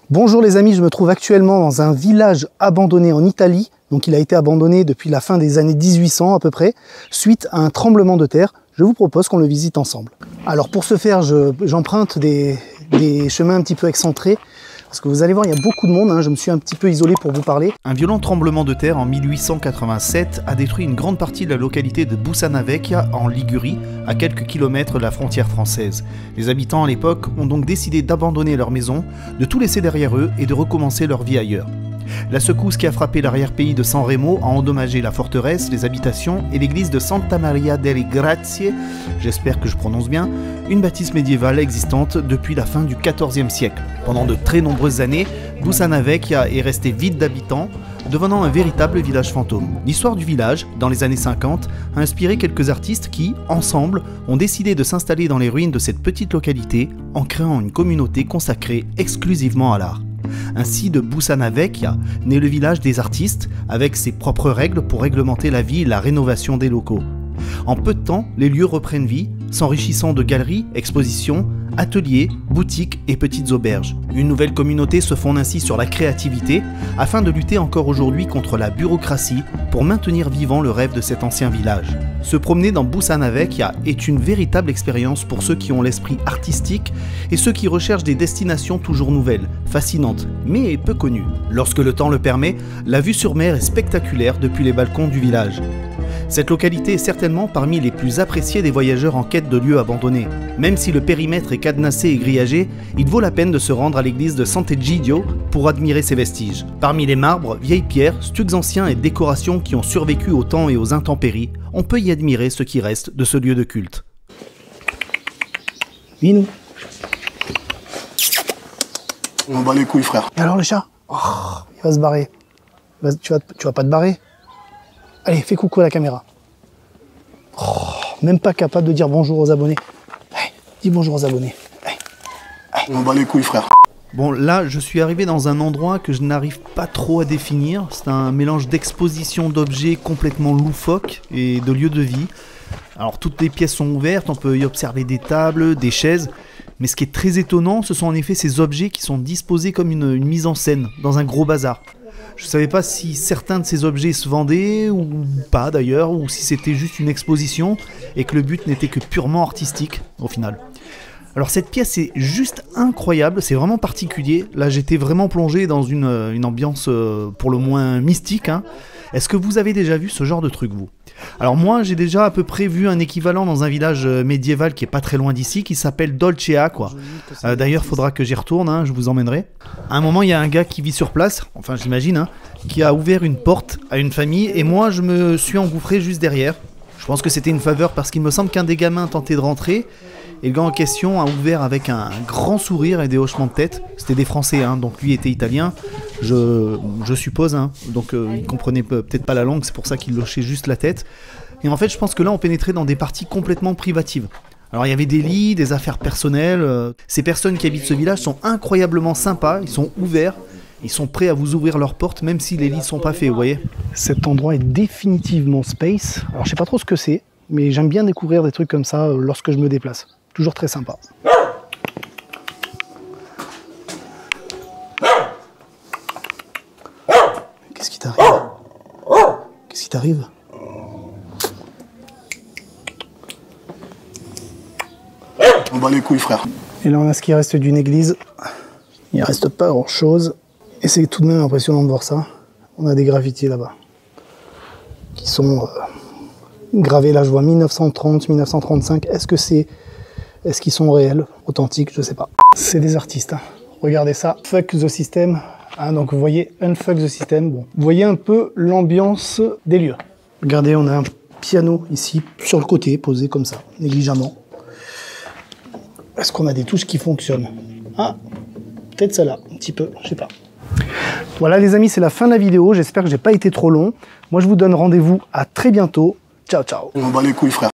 Bonjour les amis, je me trouve actuellement dans un village abandonné en Italie. Donc il a été abandonné depuis la fin des années 1800 à peu près, suite à un tremblement de terre. Je vous propose qu'on le visite ensemble. Alors pour ce faire, j'emprunte des chemins un petit peu excentrés. Parce que vous allez voir, il y a beaucoup de monde, hein. Je me suis un petit peu isolé pour vous parler. Un violent tremblement de terre en 1887 a détruit une grande partie de la localité de Bussana Vecchia en Ligurie, à quelques kilomètres de la frontière française. Les habitants à l'époque ont donc décidé d'abandonner leur maison, de tout laisser derrière eux et de recommencer leur vie ailleurs. La secousse qui a frappé l'arrière-pays de San Remo a endommagé la forteresse, les habitations et l'église de Santa Maria delle Grazie, j'espère que je prononce bien, une bâtisse médiévale existante depuis la fin du XIVe siècle. Pendant de très nombreuses années, Bussana Vecchia est resté vide d'habitants, devenant un véritable village fantôme. L'histoire du village, dans les années 50, a inspiré quelques artistes qui, ensemble, ont décidé de s'installer dans les ruines de cette petite localité en créant une communauté consacrée exclusivement à l'art. Ainsi, de Bussana Vecchia naît le village des artistes, avec ses propres règles pour réglementer la vie et la rénovation des locaux. En peu de temps, les lieux reprennent vie, s'enrichissant de galeries, expositions, ateliers, boutiques et petites auberges. Une nouvelle communauté se fonde ainsi sur la créativité, afin de lutter encore aujourd'hui contre la bureaucratie pour maintenir vivant le rêve de cet ancien village. Se promener dans Bussana Vecchia est une véritable expérience pour ceux qui ont l'esprit artistique et ceux qui recherchent des destinations toujours nouvelles, fascinantes, mais peu connues. Lorsque le temps le permet, la vue sur mer est spectaculaire depuis les balcons du village. Cette localité est certainement parmi les plus appréciées des voyageurs en quête de lieux abandonnés. Même si le périmètre est cadenassé et grillagé, il vaut la peine de se rendre à l'église de Sant'Egidio pour admirer ses vestiges. Parmi les marbres, vieilles pierres, stucs anciens et décorations qui ont survécu au temps et aux intempéries, on peut y admirer ce qui reste de ce lieu de culte. Minou. On bat les couilles, frère. Et alors le chat? Oh, il va se barrer. Tu vas pas te barrer? Allez, fais coucou à la caméra. Oh, même pas capable de dire bonjour aux abonnés. Allez, dis bonjour aux abonnés. On bat les couilles, frère. Bon, là, je suis arrivé dans un endroit que je n'arrive pas trop à définir. C'est un mélange d'exposition d'objets complètement loufoques et de lieux de vie. Alors, toutes les pièces sont ouvertes, on peut y observer des tables, des chaises. Mais ce qui est très étonnant, ce sont en effet ces objets qui sont disposés comme une mise en scène, dans un gros bazar. Je ne savais pas si certains de ces objets se vendaient, ou pas d'ailleurs, ou si c'était juste une exposition, et que le but n'était que purement artistique, au final. Alors cette pièce est juste incroyable, c'est vraiment particulier. Là j'étais vraiment plongé dans une ambiance pour le moins mystique, hein. Est-ce que vous avez déjà vu ce genre de truc, vous? Alors moi j'ai déjà à peu près vu un équivalent dans un village médiéval qui est pas très loin d'ici, qui s'appelle Dolcea, quoi. D'ailleurs faudra que j'y retourne, hein, je vous emmènerai. À un moment il y a un gars qui vit sur place, enfin j'imagine, hein, qui a ouvert une porte à une famille, et moi je me suis engouffré juste derrière. Je pense que c'était une faveur parce qu'il me semble qu'un des gamins tentait de rentrer, et le gars en question a ouvert avec un grand sourire et des hochements de tête. C'était des Français, hein, donc lui était italien, je suppose, hein, donc il comprenait peut-être pas la langue, c'est pour ça qu'il hochait juste la tête. Et en fait, je pense que là, on pénétrait dans des parties complètement privatives. Alors il y avait des lits, des affaires personnelles. Ces personnes qui habitent ce village sont incroyablement sympas, ils sont ouverts, ils sont prêts à vous ouvrir leurs portes, même si les lits ne sont pas faits, vous voyez. Cet endroit est définitivement space. Alors je sais pas trop ce que c'est, mais j'aime bien découvrir des trucs comme ça lorsque je me déplace. Toujours très sympa. Qu'est-ce qui t'arrive? Qu'est-ce qui t'arrive? On bat les couilles, frère. Et là on a ce qui reste d'une église. Il ne reste pas grand chose. Et c'est tout de même impressionnant de voir ça. On a des graffitis là-bas. Qui sont gravés. Là je vois 1930, 1935. Est-ce qu'ils sont réels, authentiques? Je sais pas. C'est des artistes, hein. Regardez ça. Fuck the system. Hein, donc vous voyez, unfuck the system. Bon. Vous voyez un peu l'ambiance des lieux. Regardez, on a un piano ici, sur le côté, posé comme ça, négligemment. Est-ce qu'on a des touches qui fonctionnent? Ah, peut-être celle-là, un petit peu, je sais pas. Voilà les amis, c'est la fin de la vidéo. J'espère que j'ai pas été trop long. Moi, je vous donne rendez-vous à très bientôt. Ciao, ciao. On bat les couilles, frère.